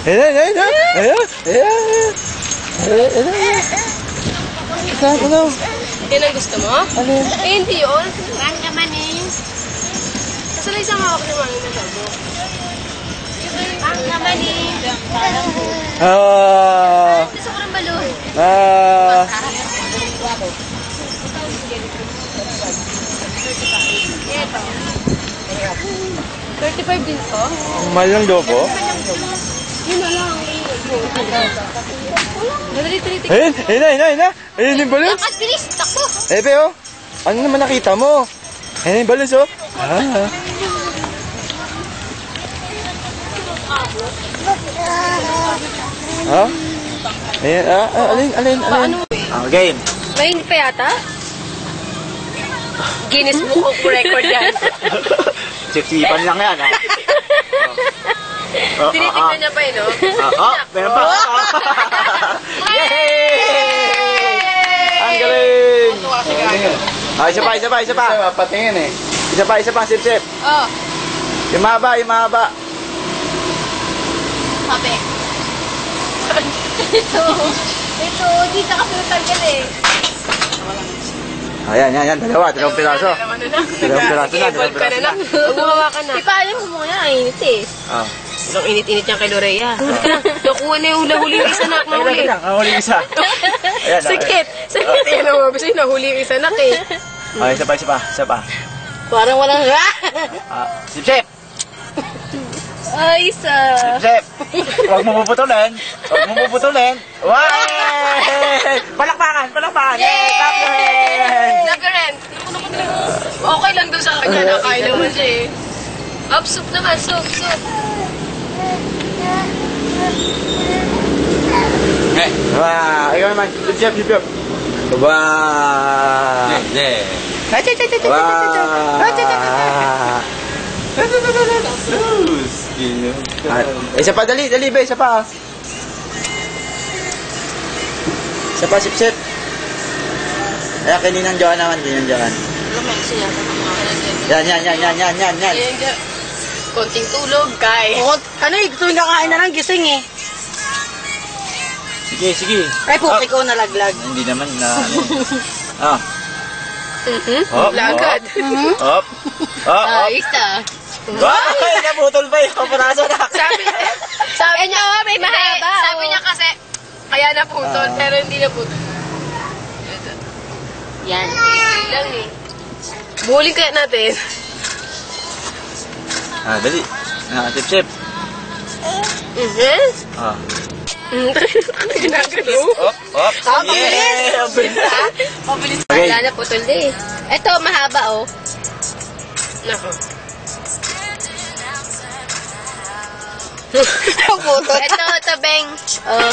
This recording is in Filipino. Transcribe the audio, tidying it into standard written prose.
Ayan, ayan, ayan. Ayan, ayan. Ayan, ayan. Ano? Yan ang gusto mo? Ano yun? Eh, hindi yun. Ang naman eh. Kasi lang isang hawak naman yung nasabi. Ang naman eh. Gusto ko ng balon. Ito. 35 din to? Mahal lang daw po. Yun na lang. Madali, tinitig. Ayun, ayun na, ayun na, ayun na. Ayun yung balloons. At bilis, takbo. Epe, oh. Ano naman nakita mo? Ayun yung balloons, oh. Ah. Ha? Ayan, alin. Okay. Mainit pa yata? Guinness Book of Record yan. Siksipan lang yan, ha? Tinitignan niya pa no? Meron pa. Yay! Ang galing! Isa pa. Patingin eh. Isa pa, sip. Oh. Yung mahaba. Sabi. Ito, di ka kasi tagal eh. Ayan, dalawang piraso. Dalawang piraso na. Evolve ka na lang. Gumawa ka na. Ipaalam mo nga, init eh. Ang init-init niya kay Lorea. Huli ka na. Nakuha na yung huli isa nak. Nahuli. Nahuli isa. Ayan, Sakit. Ayan ang mabis. Nahuli yung isa nak eh. Okay, isa pa. Parang walang Sip. Ay, isa. Sip. Huwag mo puputulin. Wow! Palakpakan. Yay! Clap your hands. Nagaran. Okay lang doon sa kanya. Nakain naman siya eh. Up, soup naman. Soup. Wow! Ikaw naman. Sip. Wow! Isa pa, dali, be, isa pa. Isa pa, sip. Ayan, kininang Johan naman. Yan. Konting tulog, kay. Ano eh, tuwing kakain na lang gising eh. Sige. Ay, puti ko nalaglag. Hindi naman na, Lagad. Hop. Ayos ah. Ay, naputol pa yung kapuraso na. Sabi niya, may mahaba. Sabi niya kasi, kaya naputol, pero hindi naputol. Yan. Lang eh. Buling kaya natin. Dali. Sip. Ginagalaw. Hop. Yeah! Mabilis. Okay. Wala na putol din. Ito, mahaba oh. Nako. Ito, Beng. Oh.